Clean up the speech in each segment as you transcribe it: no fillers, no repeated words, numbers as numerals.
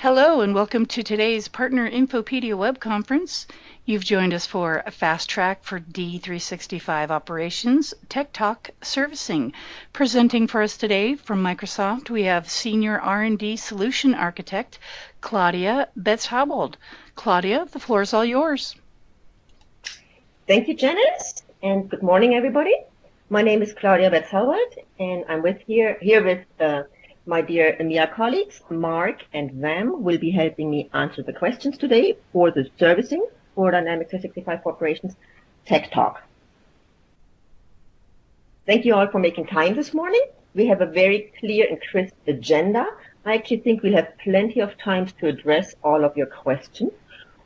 Hello and welcome to today's Partner Infopedia web conference. You've joined us for a fast track for D365 operations, Tech Talk Servicing. Presenting for us today from Microsoft, we have Senior R&D Solution Architect, Claudia Betz-Haubold. Claudia, the floor is all yours. Thank you, Janice, and good morning, everybody. My name is Claudia Betz-Haubold, and I'm here with my dear EMEA colleagues, Mark and Vam, will be helping me answer the questions today for the servicing for Dynamics 365 Corporation's Tech Talk. Thank you all for making time this morning. We have a very clear and crisp agenda. I actually think we'll have plenty of time to address all of your questions.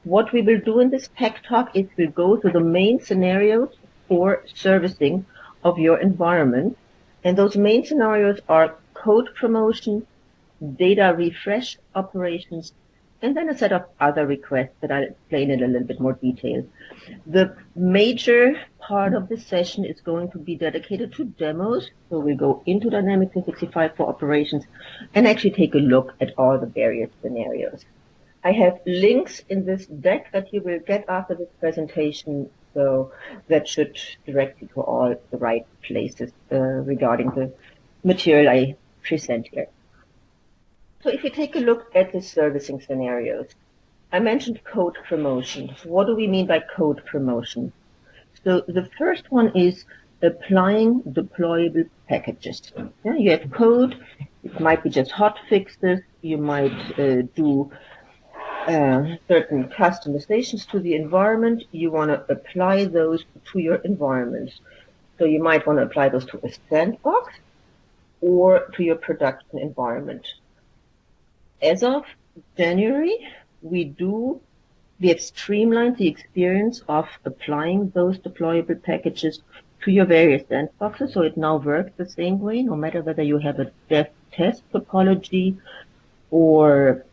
What we will do in this Tech Talk is we'll go through the main scenarios for servicing of your environment. And those main scenarios are code promotion, data refresh operations, and then a set of other requests that I'll explain in a little bit more detail. The major part of this session is going to be dedicated to demos. So we'll go into Dynamics 365 for operations and actually take a look at all the various scenarios. I have links in this deck that you will get after this presentation, so that should direct you to all the right places regarding the material I present here. So if you take a look at the servicing scenarios, I mentioned code promotion. What do we mean by code promotion? So the first one is applying deployable packages. Yeah, you have code, it might be just hot fixes, you might do certain customizations to the environment. You want to apply those to your environment. So you might want to apply those to a sandbox or to your production environment. As of January, we have streamlined the experience of applying those deployable packages to your various sandboxes. So it now works the same way, no matter whether you have a dev test topology or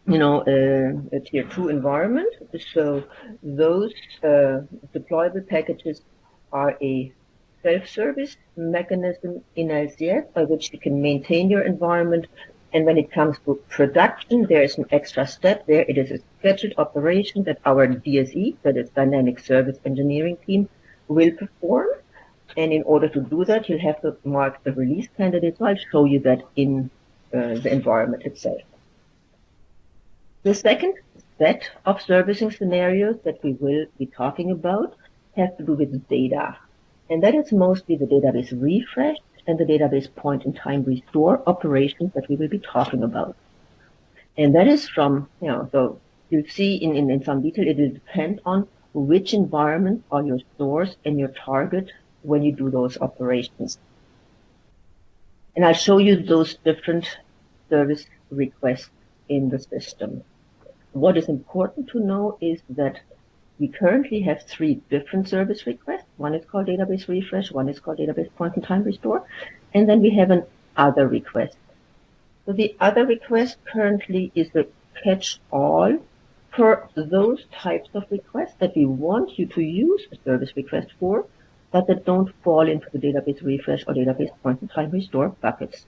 a tier 2 environment. So those deployable packages are a self-service mechanism in LCS by which you can maintain your environment. And when it comes to production, there is an extra step there. It is a scheduled operation that our DSE, that is Dynamic Service Engineering team, will perform. And in order to do that, you'll have to mark the release candidate. So I'll show you that in the environment itself. The second set of servicing scenarios that we will be talking about has to do with data. And that is mostly the database refresh and the database point-in-time restore operations that we will be talking about. And that is from, so you'll see in some detail, it will depend on which environment are your source and your target when you do those operations. And I'll show you those different service requests in the system. What is important to know is that we currently have 3 different service requests. One is called database refresh, one is called database point-in-time restore, and then we have an other request. So the other request currently is a catch-all for those types of requests that we want you to use a service request for, but that don't fall into the database refresh or database point-in-time restore buckets.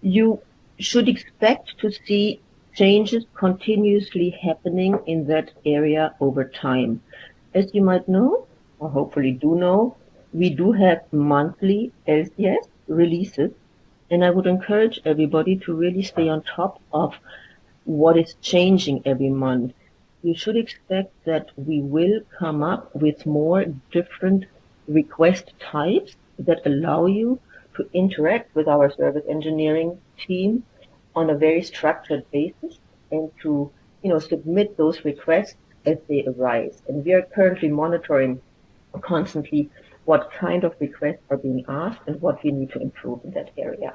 You should expect to see changes continuously happening in that area over time. As you might know, or hopefully do know, we do have monthly LCS releases, and I would encourage everybody to really stay on top of what is changing every month. You should expect that we will come up with more different request types that allow you to interact with our service engineering team on a very structured basis and to submit those requests as they arise. And we are currently monitoring constantly what kind of requests are being asked and what we need to improve in that area.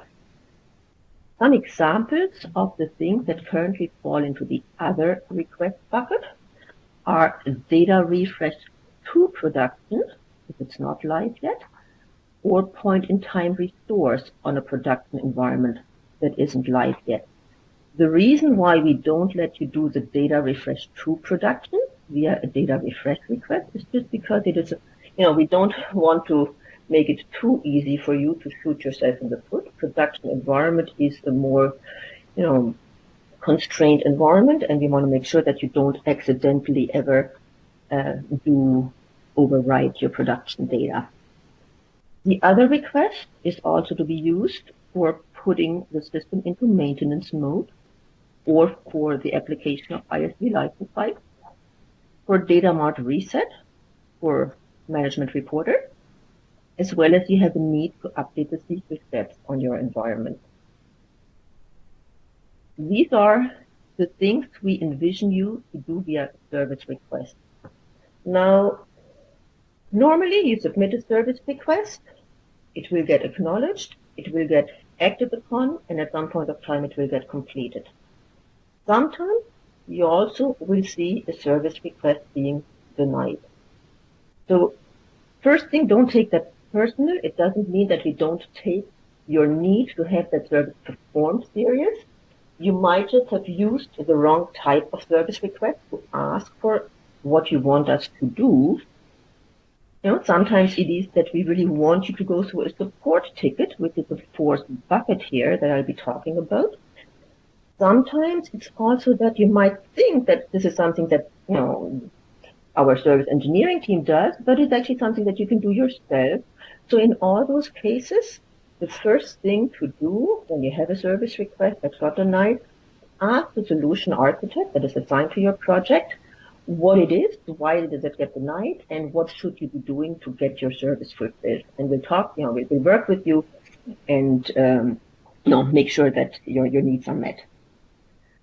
Some examples of the things that currently fall into the other request bucket are data refresh to production, if it's not live yet, or point-in-time restores on a production environment that isn't live yet. The reason why we don't let you do the data refresh to production via a data refresh request is just because it is, we don't want to make it too easy for you to shoot yourself in the foot. Production environment is a more, constrained environment, and we want to make sure that you don't accidentally ever do overwrite your production data. The other request is also to be used for putting the system into maintenance mode or for the application of ISV license type, for data mart reset, for management reporter, as well as you have a need to update the secret steps on your environment. These are the things we envision you to do via service request. Now, normally you submit a service request, it will get acknowledged, it will get acted upon, and at some point of time it will get completed. Sometimes you also will see a service request being denied. So first thing, don't take that personal. It doesn't mean that we don't take your need to have that service performed serious. You might just have used the wrong type of service request to ask for what you want us to do. Sometimes it is that we really want you to go through a support ticket, which is the fourth bucket here that I'll be talking about. Sometimes it's also that you might think that this is something that, our service engineering team does, but it's actually something that you can do yourself. So in all those cases, the first thing to do when you have a service request that got denied, ask the solution architect that is assigned to your project what it is, why did it get denied, and what should you be doing to get your service fulfilled. And we'll talk, we'll work with you and make sure that your needs are met.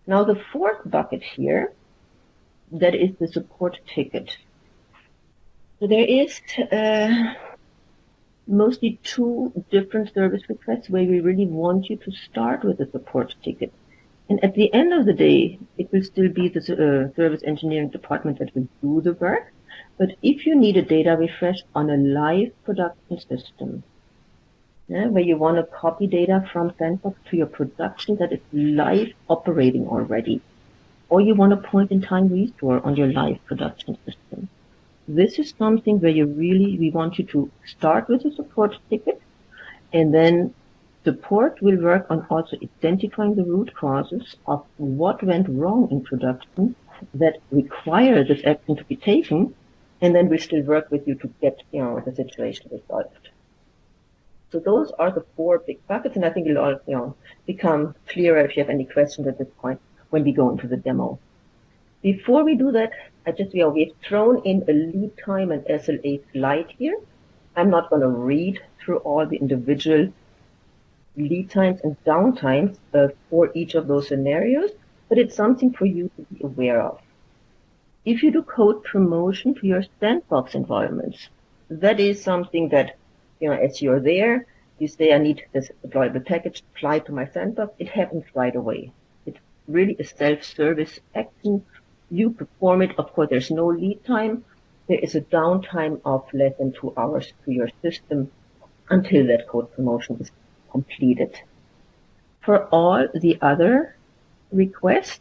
Now the fourth bucket here, that is the support ticket. So there is mostly two different service requests where we really want you to start with a support ticket. And at the end of the day, it will still be the service engineering department that will do the work. But if you need a data refresh on a live production system, where you want to copy data from Sandbox to your production that is live operating already, or you want a point-in-time restore on your live production system, this is something where we want you to start with a support ticket, and then support will work on also identifying the root causes of what went wrong in production that require this action to be taken, and then we still work with you to get the situation resolved. So those are the four big buckets, and I think it'll all become clearer if you have any questions at this point when we go into the demo. Before we do that, we've thrown in a lead time and SLA slide here. I'm not going to read through all the individual lead times and downtimes for each of those scenarios, but it's something for you to be aware of. If you do code promotion to your Sandbox environments, that is something that, as you're there, you say, I need this deployable package applied to my Sandbox, it happens right away. It's really a self-service action. You perform it. Of course, there's no lead time. There is a downtime of less than 2 hours to your system until that code promotion is completed. For all the other requests,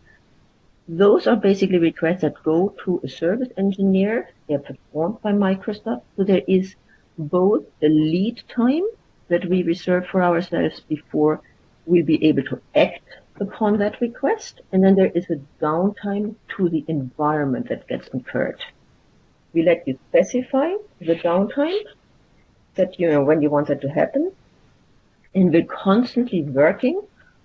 those are basically requests that go to a service engineer. They're performed by Microsoft. So there is both a lead time that we reserve for ourselves before we'll be able to act upon that request, and then there is a downtime to the environment that gets incurred. We let you specify the downtime that when you want that to happen, and we're constantly working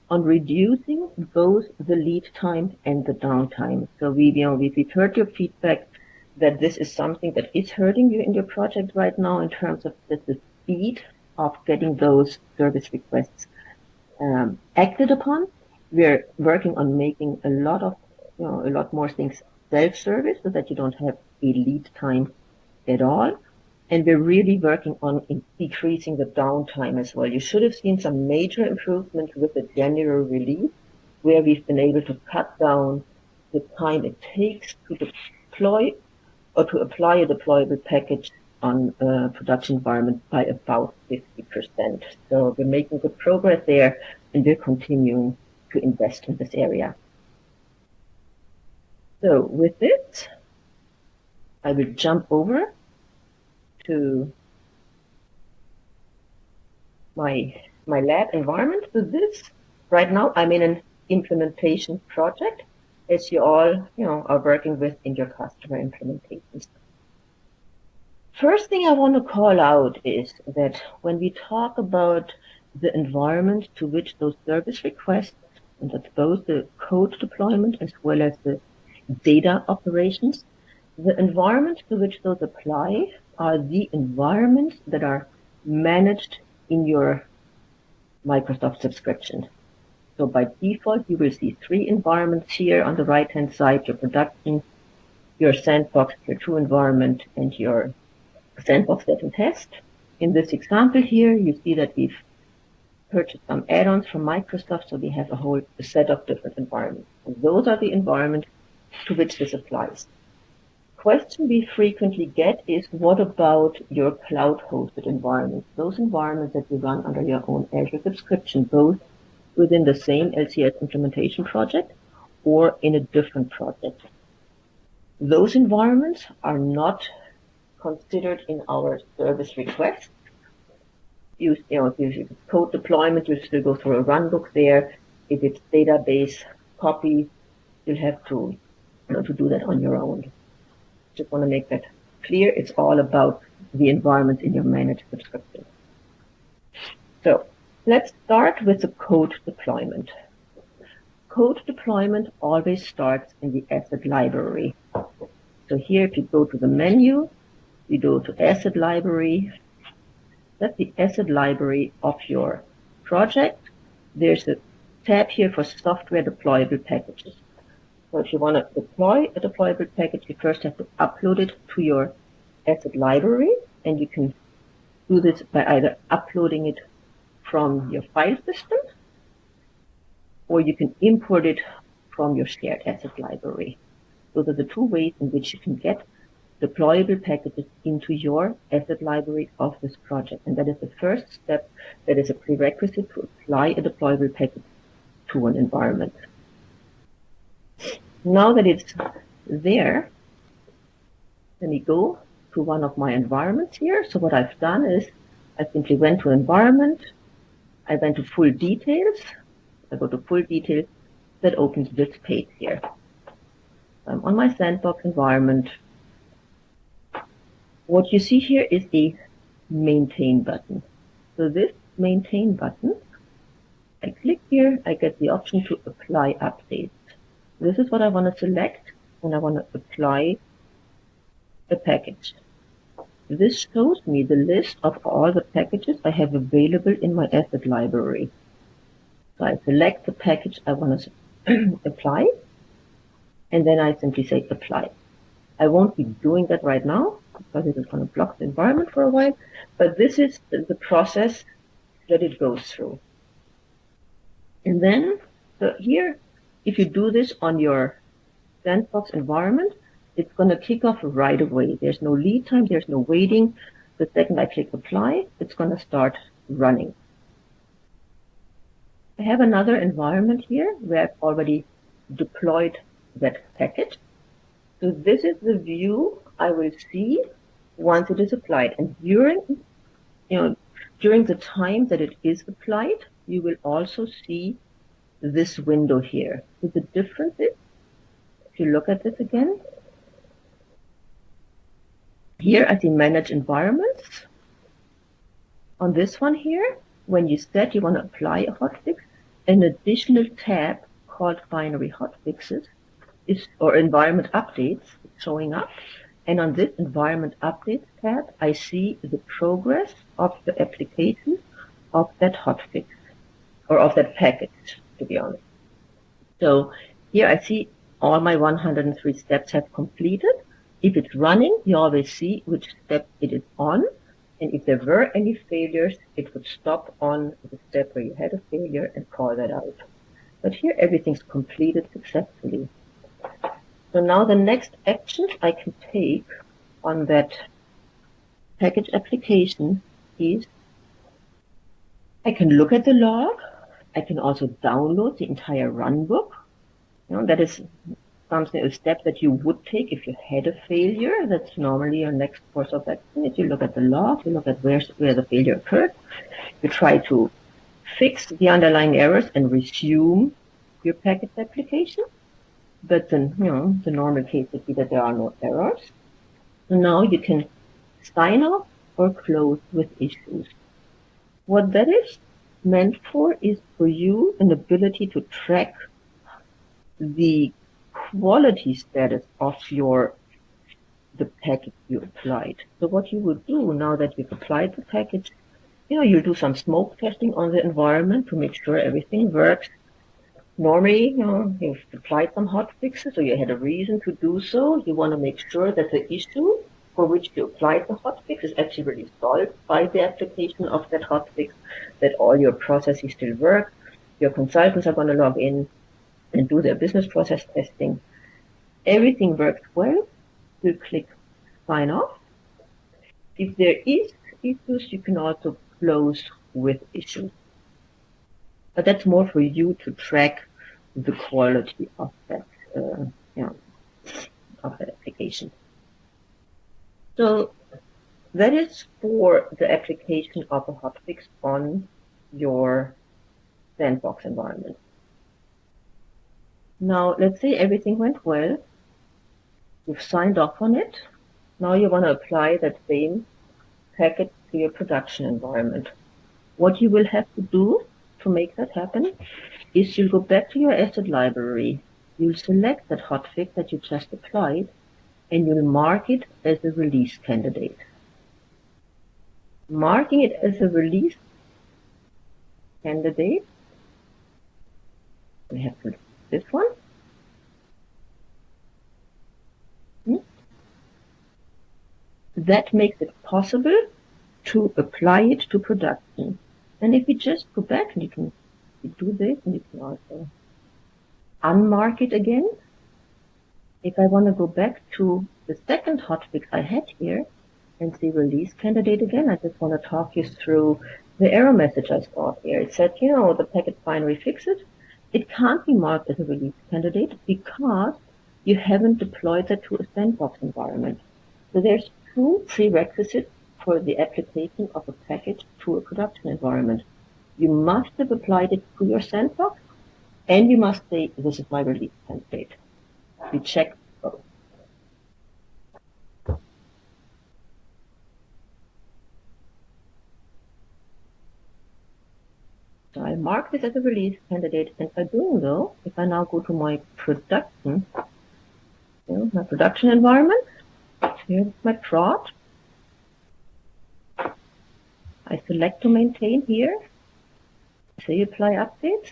on reducing both the lead time and the downtime. So we've heard your feedback that this is something that is hurting you in your project right now in terms of the speed of getting those service requests acted upon. We're working on making a lot more things self-service so that you don't have a lead time at all. And we're really working on decreasing the downtime as well. You should have seen some major improvements with the January release, where we've been able to cut down the time it takes to deploy or to apply a deployable package on a production environment by about 50%. So we're making good progress there, and we're continuing to invest in this area. So with this, I will jump over to my lab environment. So this, right now, I'm in an implementation project, as you all are working with in your customer implementations. First thing I want to call out is that when we talk about the environment to which those service requests, and that's both the code deployment as well as the data operations, the environment to which those apply are the environments that are managed in your Microsoft subscription. So by default, you will see 3 environments here on the right-hand side: your production, your sandbox, your true environment, and your sandbox set and test. In this example here, you see that we've purchased some add-ons from Microsoft, so we have a whole set of different environments. And those are the environments to which this applies. Question we frequently get is, what about your cloud-hosted environments? Those environments that you run under your own Azure subscription, both within the same LCS implementation project or in a different project. Those environments are not considered in our service request. If it's code deployment, you still go through a runbook there. If it's database copy, you'll have to do that on your own. Just want to make that clear. It's all about the environment in your managed subscription. So let's start with the code deployment. Code deployment always starts in the asset library. So here, if you go to the menu, you go to asset library. That's the asset library of your project. There's a tab here for software deployable packages. So if you want to deploy a deployable package, you first have to upload it to your asset library, and you can do this by either uploading it from your file system, or you can import it from your shared asset library. Those are the 2 ways in which you can get deployable packages into your asset library of this project. And that is the first step that is a prerequisite to apply a deployable package to an environment. Now that it's there, let me go to one of my environments here. So what I've done is I simply went to environment. I went to full details. I go to full details. That opens this page here. I'm on my sandbox environment. What you see here is a maintain button. So this maintain button, I click here, I get the option to apply updates. This is what I want to select, and I want to apply a package. This shows me the list of all the packages I have available in my asset library. So I select the package I want to apply, and then I simply say apply. I won't be doing that right now because it is going to block the environment for a while, but this is the process that it goes through. And then here, if you do this on your sandbox environment, it's going to kick off right away. There's no lead time, there's no waiting. The second I click apply, it's going to start running. I have another environment here where I've already deployed that package. So this is the view I will see once it is applied. And during the time that it is applied, you will also see this window here. So the difference is, if you look at this again, here I see manage environments. On this one here, when you said you want to apply a hotfix, an additional tab called binary hotfixes or environment updates is showing up. And on this environment updates tab, I see the progress of the application of that hotfix or of that package, to be honest. So here I see all my 103 steps have completed. If it's running, you always see which step it is on. And if there were any failures, it would stop on the step where you had a failure and call that out. But here everything's completed successfully. So now the next action I can take on that package application is I can look at the log. I can also download the entire runbook. That is a step that you would take if you had a failure. That's normally your next course of action. If you look at the log, you look at where the failure occurred. You try to fix the underlying errors and resume your package application, but then, the normal case would be that there are no errors. And now you can sign off or close with issues. What that is meant for is for you an ability to track the quality status of the package you applied. So what you would do now that you've applied the package, you'll do some smoke testing on the environment to make sure everything works. Normally, you've applied some hot fixes, so you had a reason to do so. You want to make sure that the issue for which you applied the hotfix is actually really solved by the application of that hotfix, that all your processes still work. Your consultants are going to log in and do their business process testing. Everything works well. You click sign off. If there is issues, you can also close with issues. But that's more for you to track the quality of that, of that application. So that is for the application of a hotfix on your sandbox environment. Now, let's say everything went well. You've signed off on it. Now you want to apply that same package to your production environment. What you will have to do to make that happen is you'll go back to your asset library. You'll select that hotfix that you just applied, and you'll mark it as a release candidate. Marking it as a release candidate, we have this one. That makes it possible to apply it to production. And if you just go back, and you can do this, and you can also unmark it again. If I want to go back to the second hotfix I had here and see release candidate again, I just want to talk you through the error message I saw here. It said, the package binary fixes. It can't be marked as a release candidate because you haven't deployed that to a sandbox environment. So there's two prerequisites for the application of a package to a production environment. You must have applied it to your sandbox, and you must say, this is my release candidate. We check both. So I mark this as a release candidate, and by doing so, if I now go to my production, my production environment, here's my prod. I select to maintain here, say apply updates.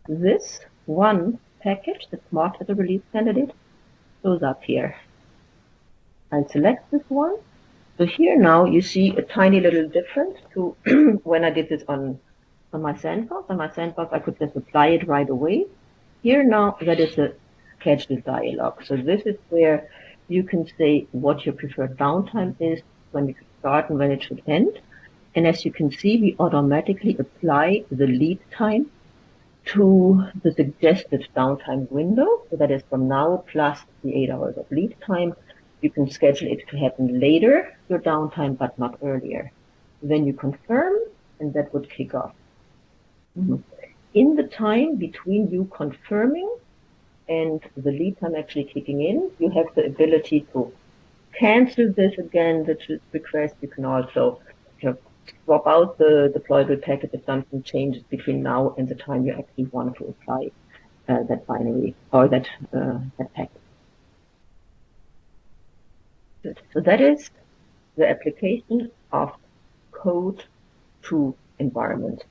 This one package that's marked as a release candidate shows up here. I select this one. So here now you see a tiny little difference to when I did this on my sandbox. On my sandbox I could just apply it right away. Here now that is a schedule dialog. So this is where you can say what your preferred downtime is, when it should start and when it should end. And as you can see, we automatically apply the lead time to the suggested downtime window. So that is from now plus the 8 hours of lead time. You can schedule it to happen later, your downtime, but not earlier. Then you confirm, and that would kick off. In the time between you confirming and the lead time actually kicking in, you have the ability to cancel this again, the request. You can also swap out the deployable package if something changes between now and the time you actually want to apply that binary or that package. Good. So that is the application of code to environment.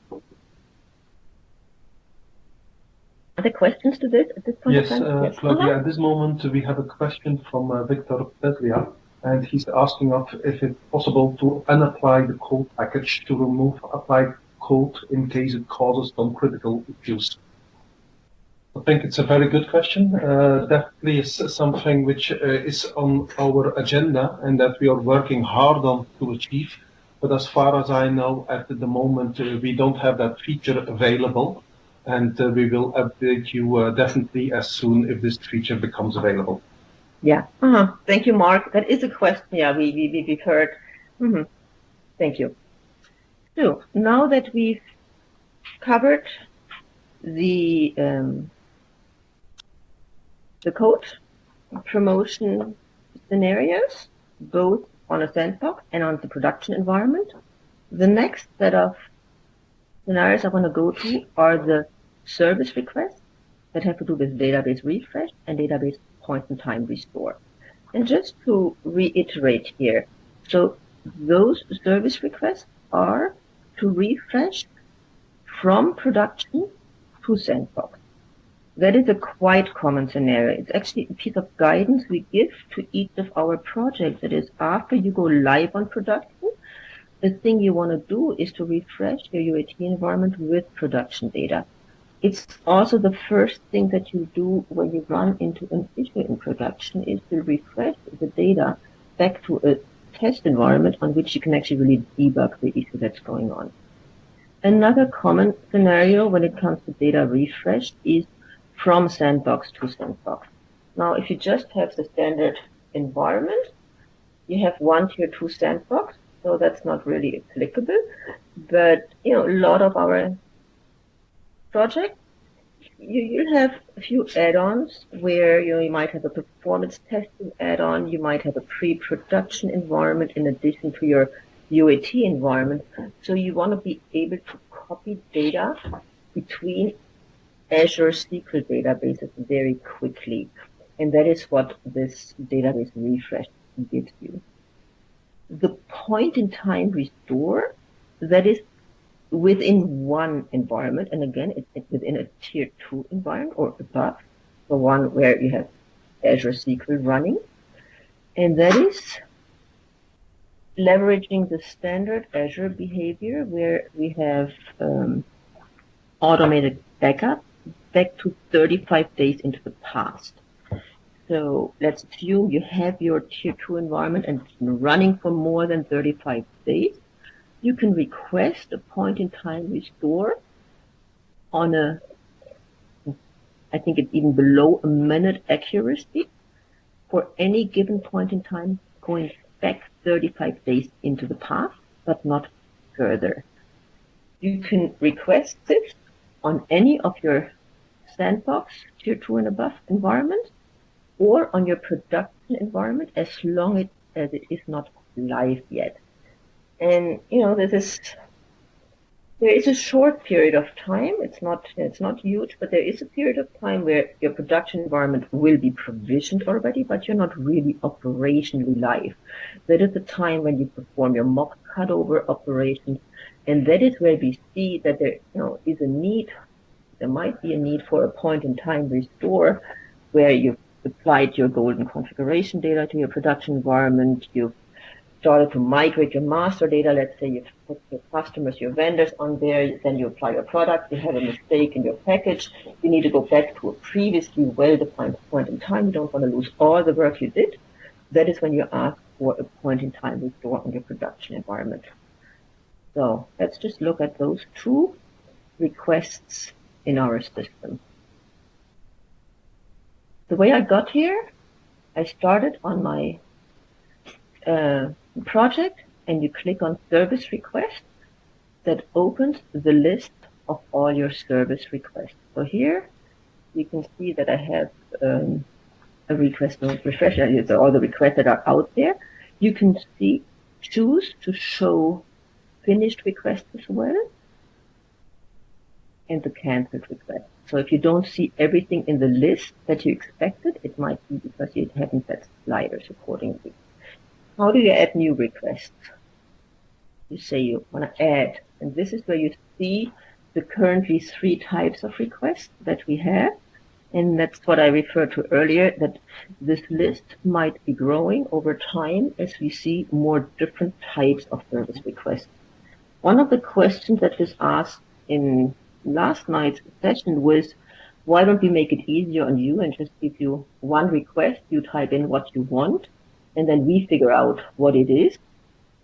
Are there questions to this at this point? Yes, Claudia, at this moment we have a question from Victor Peslia, and he's asking us if it's possible to unapply the code package to remove applied code in case it causes some critical issues. I think it's a very good question. Definitely is something which is on our agenda and that we are working hard on to achieve. But as far as I know, at the moment, we don't have that feature available. And we will update you definitely as soon if this feature becomes available. Yeah. Thank you, Mark. That is a question. Yeah, we've heard. Thank you. So now that we've covered the code promotion scenarios, both on a sandbox and on the production environment. The next set of scenarios I want to go to are the service requests that have to do with database refresh and database point-in-time restore. And just to reiterate here, so those service requests are to refresh from production to sandbox. That is a quite common scenario. It's actually a piece of guidance we give to each of our projects. That is, after you go live on production, the thing you want to do is to refresh your UAT environment with production data. It's also the first thing that you do when you run into an issue in production is to refresh the data back to a test environment on which you can actually really debug the issue that's going on. Another common scenario when it comes to data refresh is from sandbox to sandbox. Now, if you just have the standard environment, you have one tier 2 sandbox, so that's not really applicable. But a lot of our projects, you'll have a few add-ons where you might have a performance testing add-on, you might have a pre-production environment in addition to your UAT environment. So you want to be able to copy data between Azure SQL databases very quickly. And that is what this database refresh gives you. The point-in-time restore, that is within one environment, and again, it's within a tier 2 environment or above, the one where you have Azure SQL running. And that is leveraging the standard Azure behavior where we have automated backup back to 35 days into the past. So let's assume you have your tier 2 environment and it's been running for more than 35 days. You can request a point-in-time restore on I think it's even below a minute accuracy for any given point in time going back 35 days into the past, but not further. You can request this on any of your sandbox, tier 2 and above environment, or on your production environment as long as it is not live yet. And there is a short period of time. It's not huge, but there is a period of time where your production environment will be provisioned already, but you're not really operationally live. That is the time when you perform your mock cutover operations, and that is where we see that there is a need. There might be a need for a point-in-time restore where you've applied your golden configuration data to your production environment, you've started to migrate your master data. Let's say you've put your customers, your vendors on there, then you apply your product, you have a mistake in your package, you need to go back to a previously well-defined point in time. You don't want to lose all the work you did. That is when you ask for a point-in-time restore on your production environment. So let's just look at those two requests in our system. The way I got here, I started on my project, and you click on service request. That opens the list of all your service requests. So here you can see that I have a request to refresh, all the requests that are out there. You can choose to show finished requests as well and the canceled request. So if you don't see everything in the list that you expected, it might be because you haven't set sliders accordingly. How do you add new requests? You say you want to add, and this is where you see the currently 3 types of requests that we have. And that's what I referred to earlier, that this list might be growing over time as we see more different types of service requests. One of the questions that was asked in last night's session was, why don't we make it easier on you and just give you one request, you type in what you want, and then we figure out what it is.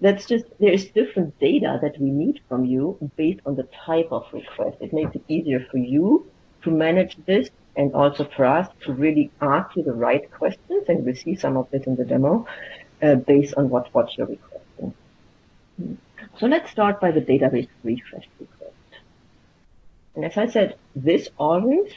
That's just, there's different data that we need from you based on the type of request. It makes it easier for you to manage this and also for us to really ask you the right questions, and we'll see some of this in the demo based on what you're requesting. So let's start by the database refresh request. And as I said, this always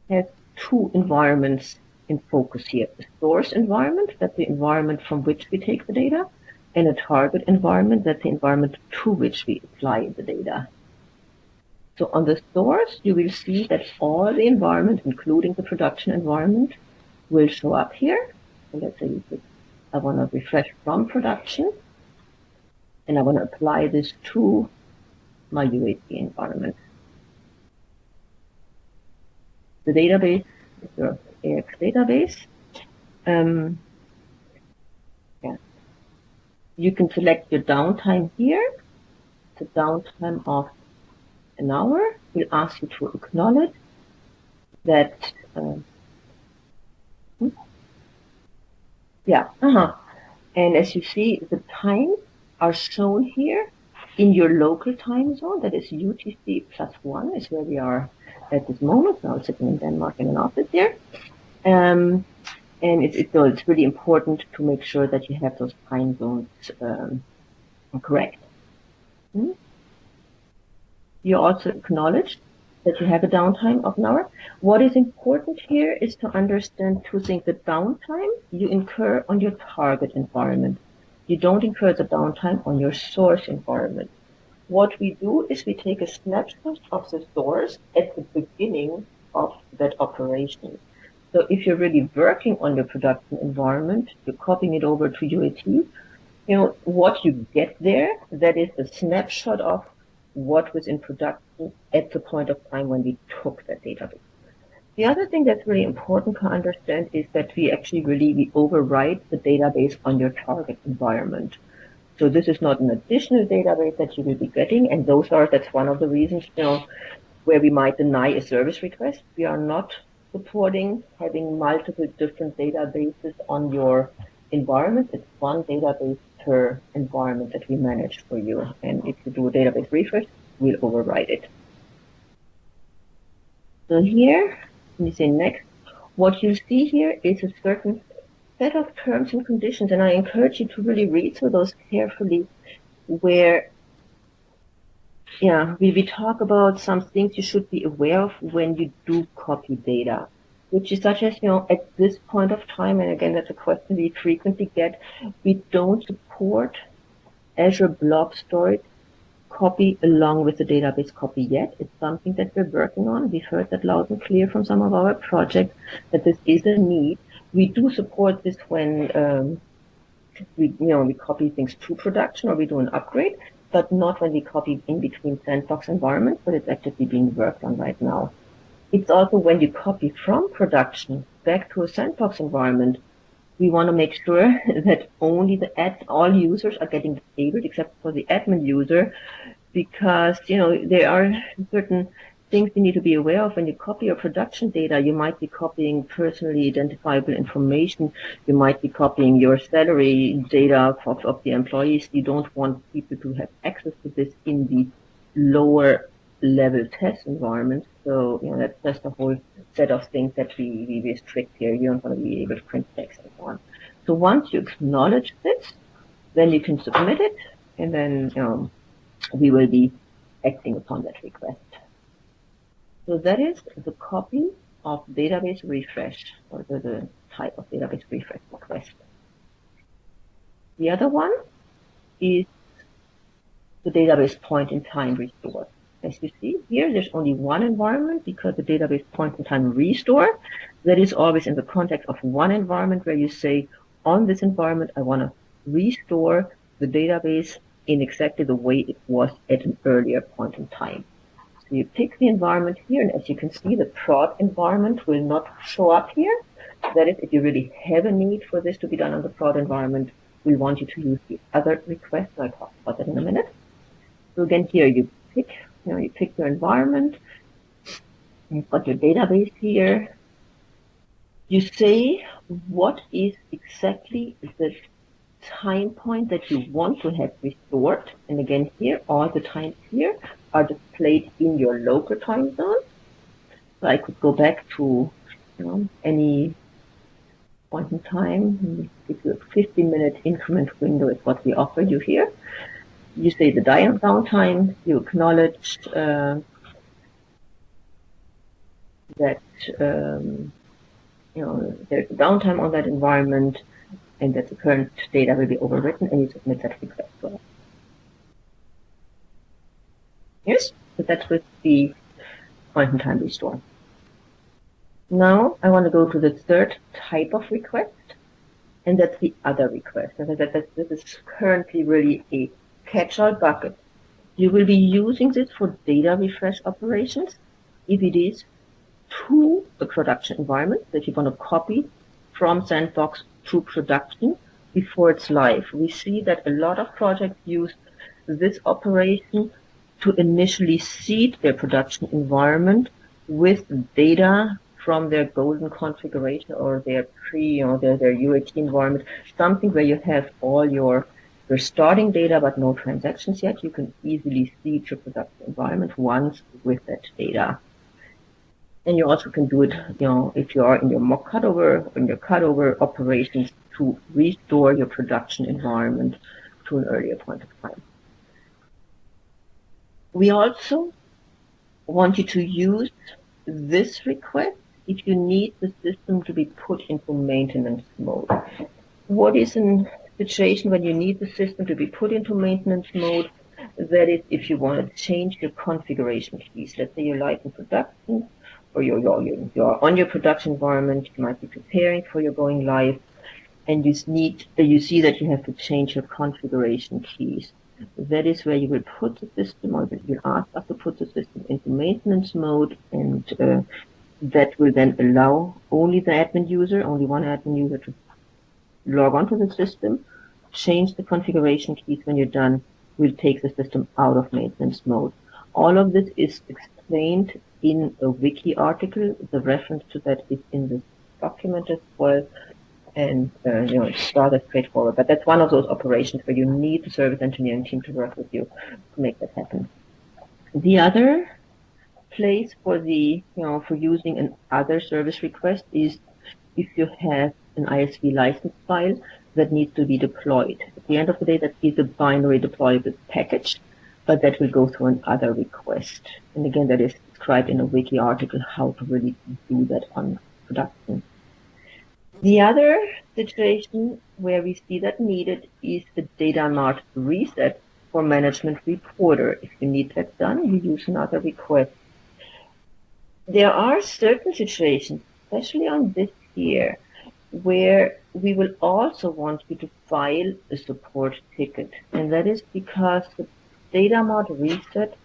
has two environments in focus here. The source environment, that's the environment from which we take the data, and a target environment, that's the environment to which we apply the data. So on the source, you will see that all the environment, including the production environment, will show up here. So let's say I want to refresh from production, and I want to apply this to my UAT environment. The database is your AX database. Yeah. You can select your downtime here. The downtime of an hour. We'll ask you to acknowledge that. And as you see, the times are shown here in your local time zone. That is UTC +1 is where we are at this moment. Now sitting in Denmark in an office here. And it's really important to make sure that you have those time zones correct. You also acknowledge that you have a downtime of an hour. What is important here is to understand two things. The downtime you incur on your target environment. You don't incur the downtime on your source environment. What we do is we take a snapshot of the source at the beginning of that operation. So if you're really working on your production environment, you're copying it over to UAT, what you get there, that is a snapshot of what was in production at the point of time when we took that database. The other thing that's really important to understand is that we overwrite the database on your target environment. So this is not an additional database that you will be getting, and that's one of the reasons, where we might deny a service request. We are not supporting having multiple different databases on your environment. It's one database per environment that we manage for you. And if you do a database refresh, we'll override it. So here, let me say next, what you see here is a certain set of terms and conditions, and I encourage you to really read through those carefully, where we talk about some things you should be aware of when you do copy data, which is such as, at this point of time, and again, that's a question we frequently get, we don't support Azure Blob Storage copy along with the database copy yet. It's something that we're working on. We've heard that loud and clear from some of our projects that this is a need. We do support this when we copy things to production or we do an upgrade, but not when we copy in between sandbox environments, but it's actually being worked on right now. It's also when you copy from production back to a sandbox environment, we want to make sure that only all users are getting disabled except for the admin user, because there are certain things you need to be aware of when you copy your production data. You might be copying personally identifiable information. You might be copying your salary data of the employees. You don't want people to have access to this in the lower level test environment. So that's just a whole set of things that we restrict here. You don't want to be able to print text and so on. So once you acknowledge this, then you can submit it, and then we will be acting upon that request. So that is the copy of database refresh, or the type of database refresh request. The other one is the database point in time restore. As you see here, there's only one environment because the database point in time restore, that is always in the context of one environment where you say, on this environment, I want to restore the database in exactly the way it was at an earlier point in time. So you pick the environment here, and as you can see, the prod environment will not show up here. That is, if you really have a need for this to be done on the prod environment, we want you to use the other request. I'll talk about that in a minute. So again, here you pick your environment. You've got your database here. You say what is exactly the time point that you want to have restored. And again, here, all the times here are displayed in your local time zone. So I could go back to any point in time. Give you a 15-minute increment window is what we offer you here. you say the downtime, you acknowledge that there's a downtime on that environment and that the current data will be overwritten, and you submit that request to us. Yes, so that's with the point-in-time restore. Now I want to go to the third type of request, and that's the other request. As I said, this is currently really a catch-all bucket. You will be using this for data refresh operations if it is to the production environment that you want to copy from Sandbox to production before it's live. We see that a lot of projects use this operation to initially seed their production environment with data from their golden configuration or their their UAT environment, something where you have all your starting data but no transactions yet. You can easily seed your production environment once with that data. And you also can do it, if you are in your mock cutover, in your cutover operations, to restore your production environment to an earlier point of time. We also want you to use this request if you need the system to be put into maintenance mode. What is a situation when you need the system to be put into maintenance mode? That is, if you want to change your configuration keys. Let's say you're live in production, or you're on your production environment, you might be preparing for your going live, and you see that you have to change your configuration keys. That is where you will put the system, or you'll ask us to put the system into maintenance mode, and that will then allow only one admin user to log onto the system, change the configuration keys. When you're done, we'll take the system out of maintenance mode. All of this is explained in a wiki article. The reference to that is in the document as well. And it's rather straightforward. But that's one of those operations where you need the service engineering team to work with you to make that happen. The other place for for using an other service request is if you have an ISV license file that needs to be deployed. At the end of the day, that is a binary deployable package, but that will go through an other request. And again, that is described in a wiki article how to really do that on production. The other situation where we see that needed is the data mart reset for management reporter. If you need that done, you use another request. There are certain situations, especially on this here, where we will also want you to file a support ticket. And that is because the data mart reset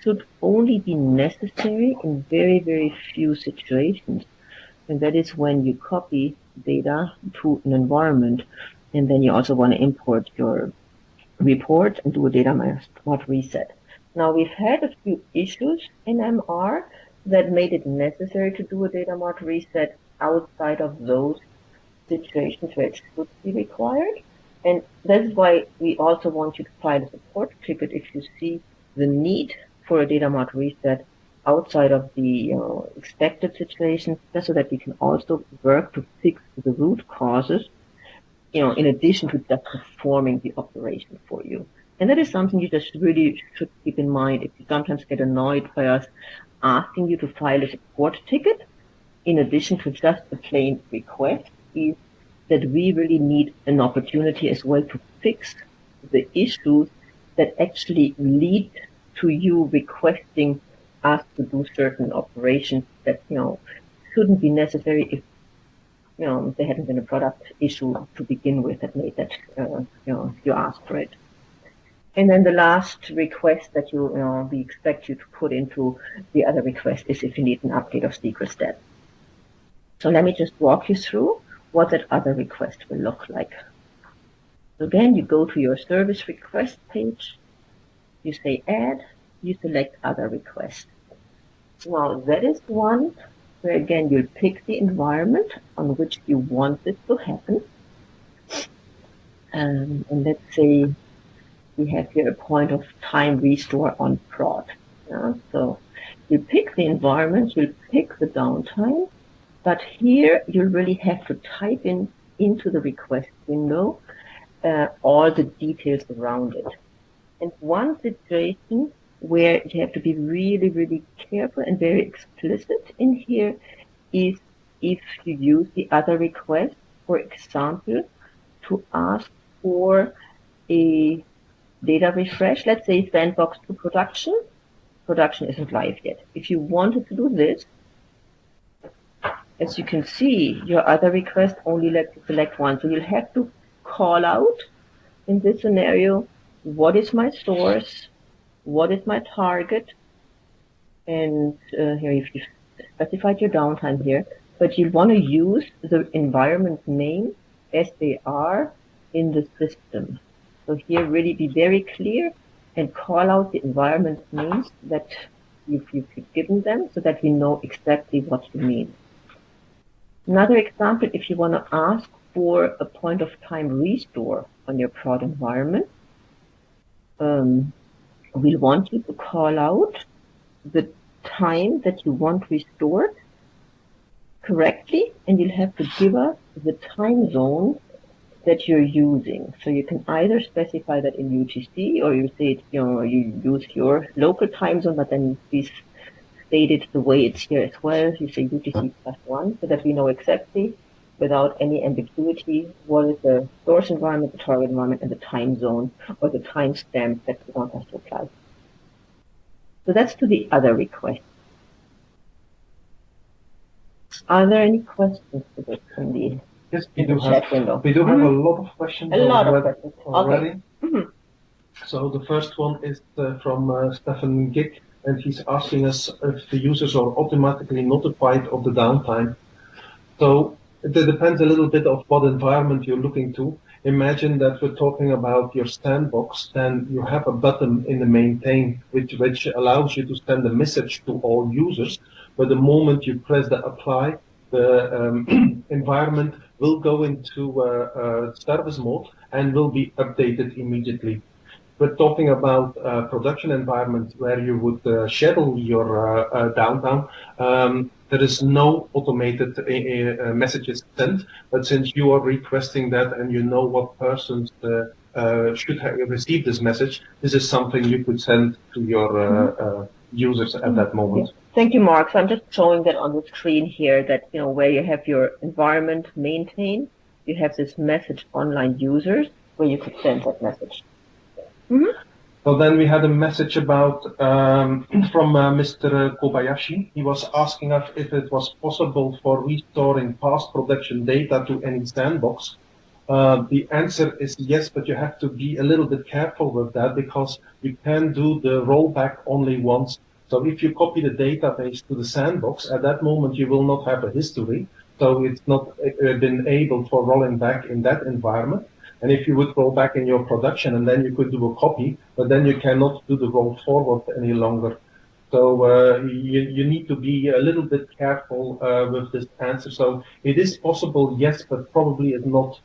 should only be necessary in very, very few situations. And that is when you copy data to an environment, and then you also want to import your report and do a data mart reset. Now, we've had a few issues in MR that made it necessary to do a data mart reset outside of those situations where it should be required. And that's why we also want you to file a support ticket if you see the need for a data mart reset outside of the expected situations, just so that we can also work to fix the root causes, in addition to just performing the operation for you. And that is something you just really should keep in mind. If you sometimes get annoyed by us asking you to file a support ticket, in addition to just a plain request, is that we really need an opportunity as well to fix the issues that actually lead to you requesting us to do certain operations that, shouldn't be necessary if, there hadn't been a product issue to begin with that made that, you asked for it. And then the last request that we expect you to put into the other request is if you need an update of SQLstat. So let me just walk you through what that other request will look like. So again, you go to your service request page, you say add, you select other request. Now that is one where again you'll pick the environment on which you want this to happen. And let's say we have here a point of time restore on prod. So you pick the environment, you'll pick the downtime, but here you'll really have to type into the request window all the details around it. And one situation where you have to be really, really careful and very explicit in here is if you use the other request, for example, to ask for a data refresh, let's say sandbox to production. Production isn't live yet. If you wanted to do this, as you can see, your other request only lets you select one. So you'll have to call out in this scenario, what is my source? What is my target? And here you've specified your downtime here, but you want to use the environment name as they are in the system. So here really be very clear and call out the environment names that you've given them so that we know exactly what you mean. Another example, if you want to ask for a point of time restore on your prod environment, we'll want you to call out the time that you want restored correctly, and you'll have to give us the time zone that you're using. So you can either specify that in UTC, or you say it, you use your local time zone, but then please state it the way it's here as well. You say UTC +1, so that we know exactly, without any ambiguity, what is the source environment, the target environment, and the time zone, or the timestamp that we want us to apply. So that's to the other request. Are there any questions to this from the Yes, we do chat have window? a lot of questions already. Okay. So the first one is from Stefan Gick, and he's asking us if the users are automatically notified of the downtime. So it depends a little bit of what environment you're looking to. Imagine that we're talking about your sandbox, then you have a button in the maintain which allows you to send a message to all users. But the moment you press the apply, the environment will go into service mode and will be updated immediately. We're talking about production environment where you would schedule your downtime. There is no automated messages sent, but since you are requesting that and you know what persons should have received this message, this is something you could send to your users at that moment. Yeah. Thank you, Mark. So I'm just showing that on the screen here that, where you have your environment maintained, you have this message online users where you could send that message. So then we had a message about from Mr. Kobayashi. He was asking us if it was possible for restoring past production data to any sandbox. The answer is yes, but you have to be a little bit careful with that because you can do the rollback only once. So if you copy the database to the sandbox, at that moment you will not have a history. So it's not been able for rolling back in that environment. And if you would roll back in your production and then you could do a copy, but then you cannot do the roll forward any longer. So you need to be a little bit careful with this answer. So it is possible, yes, but probably it's not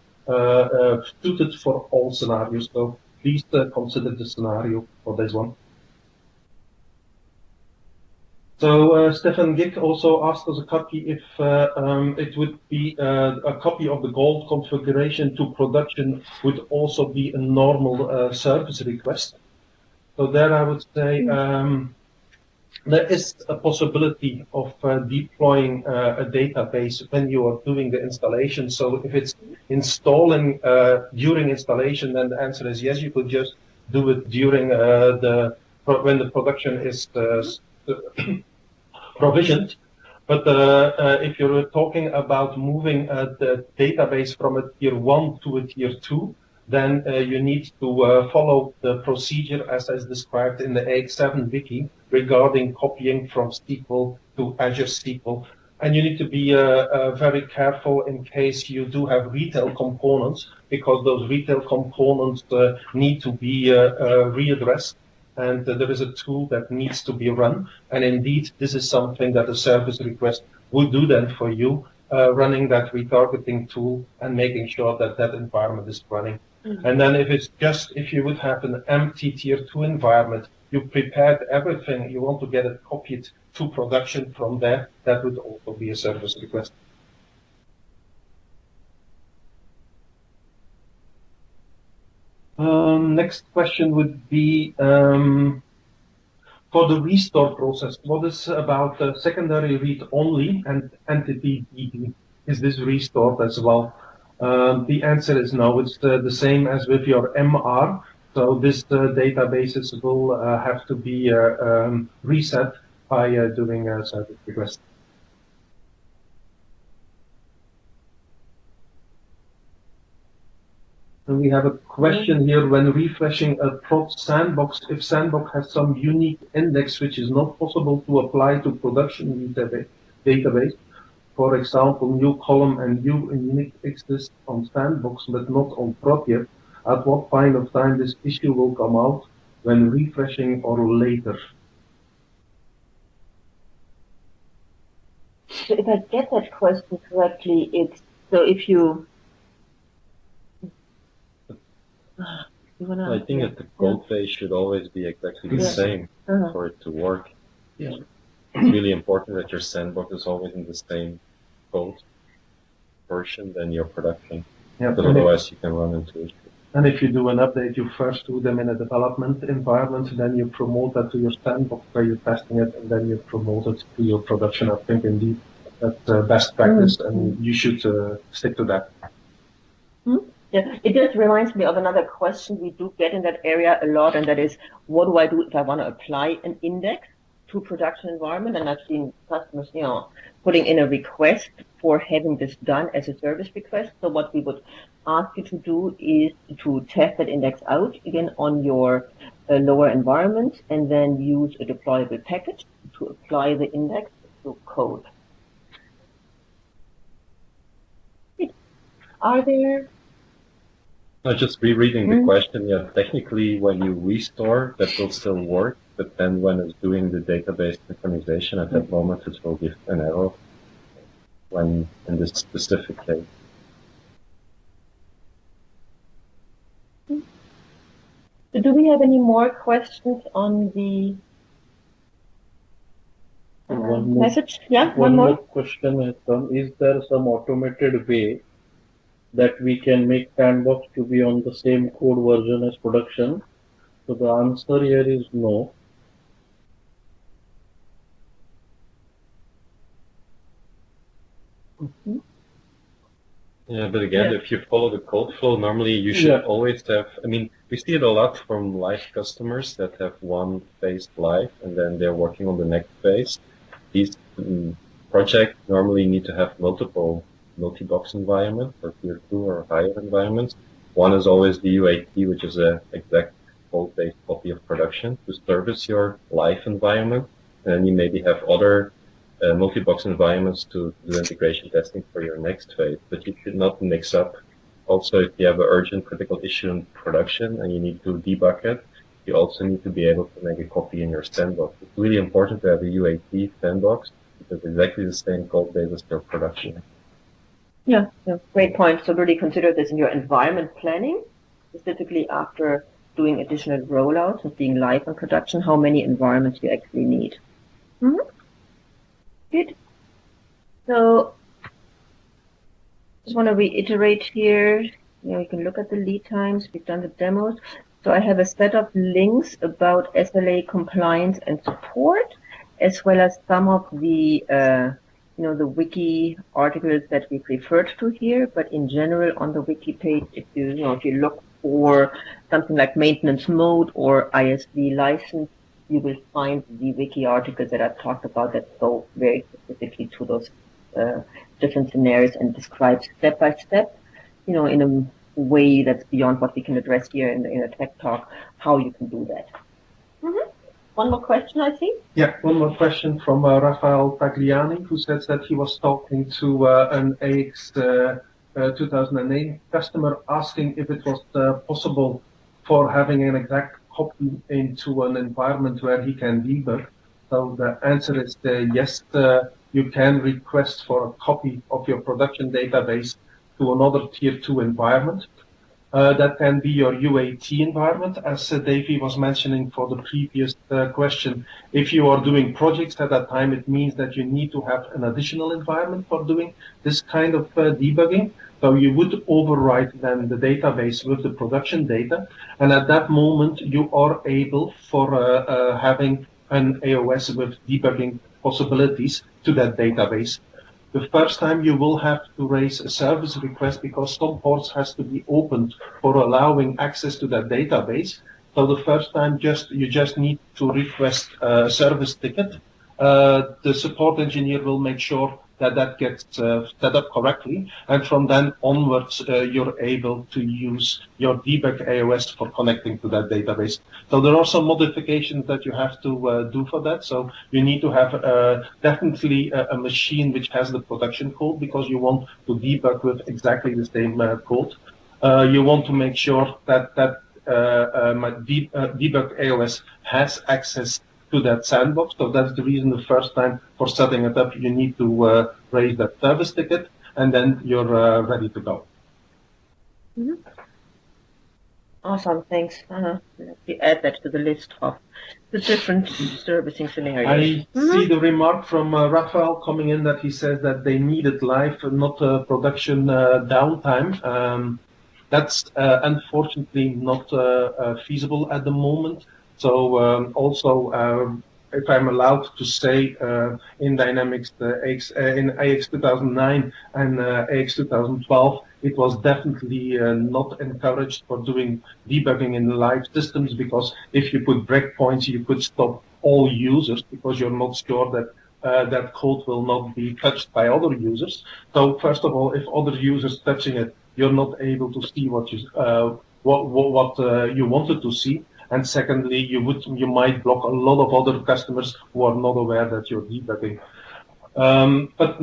suited for all scenarios. So please consider the scenario for this one. So Stefan Gick also asked us a copy if it would be a copy of the gold configuration to production would also be a normal service request. So there I would say there is a possibility of deploying a database when you are doing the installation. So if it's installing during installation, then the answer is yes, you could just do it during when the production is provisioned. But if you're talking about moving the database from a tier 1 to a tier 2, then you need to follow the procedure as is described in the AX7 wiki regarding copying from SQL to Azure SQL. And you need to be very careful in case you do have retail components, because those retail components need to be readdressed. And there is a tool that needs to be run. And indeed, this is something that a service request would do then for you, running that retargeting tool and making sure that that environment is running. And then if you would have an empty tier 2 environment, you prepared everything, you want to get it copied to production from there, that would also be a service request. Next question would be for the restore process. What is about secondary read only and entity DB? Is this restored as well? The answer is no. It's the same as with your MR. So this databases will have to be reset by doing a service request. And we have a question here: when refreshing a prod sandbox, if sandbox has some unique index which is not possible to apply to production database, for example, new column and new unique exist on sandbox but not on prod yet, at what point of time this issue will come out, when refreshing or later? So if I get that question correctly, it's so if you. I think that the code base should always be exactly the same for it to work. Yeah. It's really important that your sandbox is always in the same code version than your production. Yeah, but otherwise you can run into it. And if you do an update, you first do them in a development environment, then you promote that to your sandbox where you're testing it, and then you promote it to your production. I think indeed that's best practice, and you should stick to that. Yeah, it just reminds me of another question we do get in that area a lot, and that is, what do I do if I want to apply an index to production environment? And I've seen customers, putting in a request for having this done as a service request. So what we would ask you to do is to test that index out again on your lower environment, and then use a deployable package to apply the index to code. Are there? Just rereading the question, yeah, technically when you restore, that will still work, but then when it's doing the database synchronization at that moment, it will give an error when in this specific case. So do we have any more questions on the message? Yeah, one more question has come. Is there some automated way that we can make sandbox to be on the same code version as production? So the answer here is no. Yeah, but again, if you follow the code flow, normally you should always have, we see it a lot from live customers that have one phase live and then they're working on the next phase. These projects normally need to have multiple multi-box environment or tier 2 or higher environments. One is always the UAT, which is an exact code-based copy of production to service your live environment. And then you maybe have other multi-box environments to do integration testing for your next phase. But you should not mix up. Also, if you have an urgent critical issue in production and you need to debug it, you also need to be able to make a copy in your sandbox. It's really important to have a UAT sandbox because it's exactly the same code base as your production. Yeah, great point. So really consider this in your environment planning, specifically after doing additional rollouts and being live in production, how many environments you actually need. Good. So just want to reiterate here, you can look at the lead times, we've done the demos. So I have a set of links about SLA compliance and support, as well as some of the the wiki articles that we've referred to here, but in general on the wiki page, if you look for something like maintenance mode or ISV license, you will find the wiki articles that I've talked about that go very specifically to those different scenarios and describe step by step, in a way that's beyond what we can address here in a tech talk, how you can do that. One more question, I think. Yeah, one more question from Rafael Pagliani, who says that he was talking to an AX 2008 customer asking if it was possible for having an exact copy into an environment where he can debug. So the answer is yes, you can request for a copy of your production database to another tier 2 environment. That can be your UAT environment, as Davey was mentioning for the previous question. If you are doing projects at that time, it means that you need to have an additional environment for doing this kind of debugging. So you would overwrite then the database with the production data, and at that moment you are able for having an AOS with debugging possibilities to that database. The first time you will have to raise a service request because some ports has to be opened for allowing access to that database. So the first time you just need to request a service ticket. The support engineer will make sure that gets set up correctly, and from then onwards you're able to use your debug AOS for connecting to that database. So there are some modifications that you have to do for that. So you need to have definitely a machine which has the production code, because you want to debug with exactly the same code. You want to make sure that my debug AOS has access to that sandbox. So that's the reason the first time for setting it up, you need to raise that service ticket, and then you're ready to go. Mm-hmm. Awesome, thanks. We add that to the list of the different servicing scenarios. I see the remark from Raphael coming in that he says that they needed live, not production downtime. That's unfortunately not feasible at the moment. So also, if I'm allowed to say, in Dynamics in AX 2009 and AX 2012, it was definitely not encouraged for doing debugging in live systems, because if you put breakpoints, you could stop all users because you're not sure that that code will not be touched by other users. So first of all, if other users touching it, you're not able to see what you you wanted to see. And secondly, you might block a lot of other customers who are not aware that you're debugging. But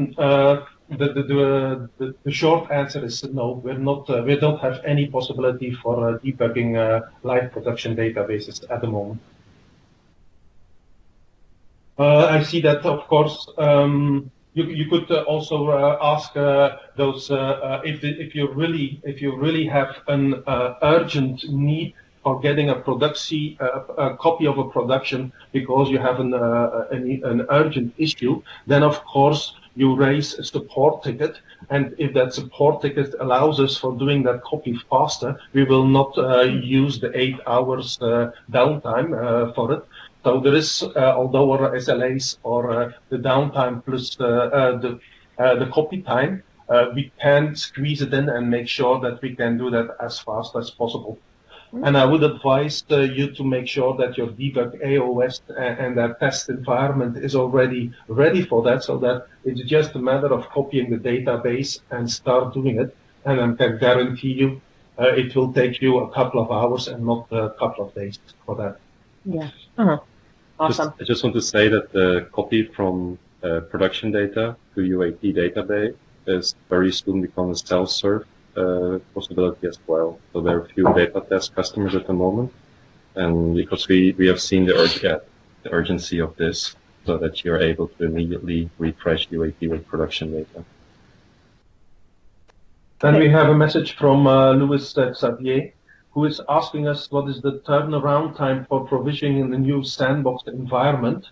the short answer is no. We don't have any possibility for debugging live production databases at the moment. I see that, of course. You could also ask those if you really have an urgent need for getting a copy of a production because you have an urgent issue, then of course you raise a support ticket, and if that support ticket allows us for doing that copy faster, we will not use the 8 hours downtime for it. So there is, although our SLAs or the downtime plus the copy time, we can squeeze it in and make sure that we can do that as fast as possible. And I would advise you to make sure that your debug AOS and that test environment is already ready for that, so that it's just a matter of copying the database and start doing it. And I can guarantee you it will take you a couple of hours and not a couple of days for that. Yeah. Awesome. I just want to say that the copy from production data to UAT database is very soon become a self-serve possibility as well. So there are a few beta test customers at the moment, and because we have seen the urgency of this, so that you're able to immediately refresh UAT with production data. Then we have a message from Louis Xavier, who is asking us what is the turnaround time for provisioning in the new sandbox environment.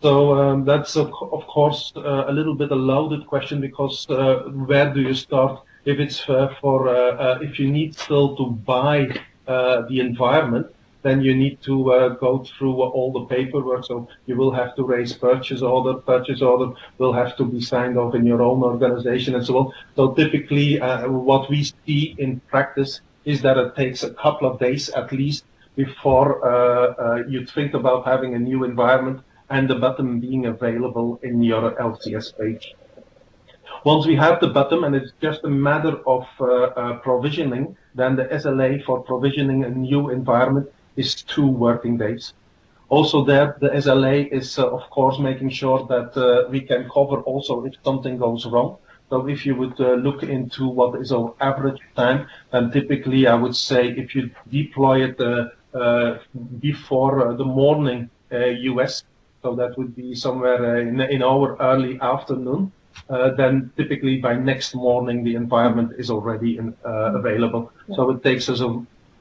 So that's of course a little bit a loaded question, because where do you start? If it's if you need still to buy the environment, then you need to go through all the paperwork. So you will have to raise purchase order. Purchase order will have to be signed off in your own organization and so on. So typically, what we see in practice is that it takes a couple of days at least before you think about having a new environment and the button being available in your LCS page. Once we have the button and it's just a matter of provisioning, then the SLA for provisioning a new environment is 2 working days. Also there, the SLA is of course making sure that we can cover also if something goes wrong. So if you would look into what is our average time, then typically I would say if you deploy it before the morning US, so that would be somewhere in our early afternoon, then typically by next morning the environment is already available. Yeah. So it takes us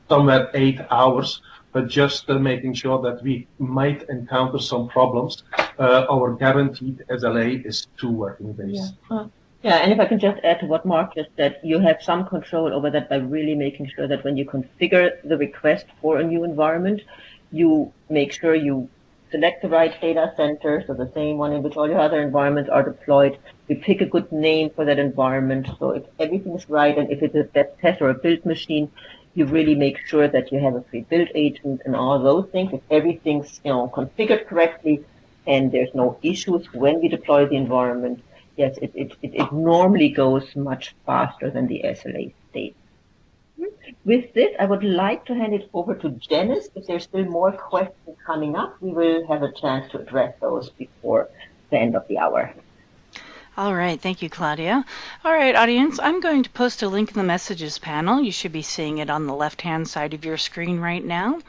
somewhere 8 hours, but just making sure that we might encounter some problems. Our guaranteed SLA is 2 working days. Yeah. Yeah, and if I can just add to what Mark just said, you have some control over that by really making sure that when you configure the request for a new environment, you make sure you select the right data center, so the same one in which all your other environments are deployed. You pick a good name for that environment. So if everything is right and if it's a dev test or a build machine, you really make sure that you have a free build agent and all those things. If everything's configured correctly and there's no issues when we deploy the environment, yes, it normally goes much faster than the SLA state. With this, I would like to hand it over to Janice. If there's still more questions coming up, we will have a chance to address those before the end of the hour. All right, thank you, Claudia. All right, audience, I'm going to post a link in the messages panel. You should be seeing it on the left-hand side of your screen right now.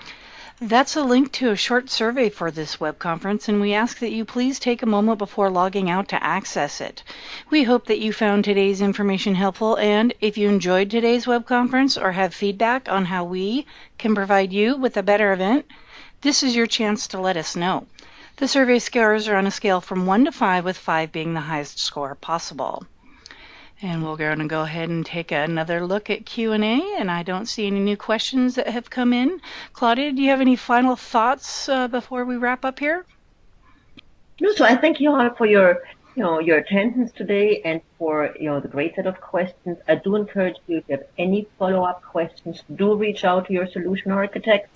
That's a link to a short survey for this web conference, and we ask that you please take a moment before logging out to access it. We hope that you found today's information helpful, and if you enjoyed today's web conference or have feedback on how we can provide you with a better event, this is your chance to let us know. The survey scores are on a scale from 1 to 5, with 5 being the highest score possible. And we're going to go ahead and take another look at Q&A, and I don't see any new questions that have come in. Claudia, do you have any final thoughts before we wrap up here? No, so I thank you all for your attendance today and for the great set of questions. I do encourage you, if you have any follow-up questions, do reach out to your solution architects.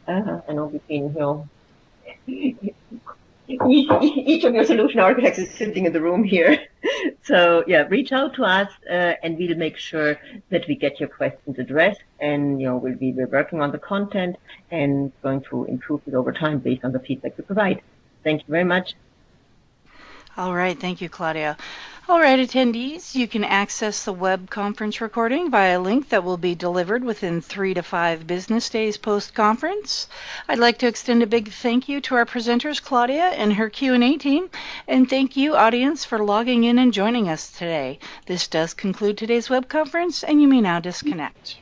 I know between each of your solution architects is sitting in the room here. So yeah, reach out to us and we'll make sure that we get your questions addressed, and we're working on the content and going to improve it over time based on the feedback we provide. Thank you very much. All right, thank you, Claudia. All right, attendees, you can access the web conference recording via a link that will be delivered within 3 to 5 business days post-conference. I'd like to extend a big thank you to our presenters, Claudia and her Q&A team, and thank you, audience, for logging in and joining us today. This does conclude today's web conference, and you may now disconnect.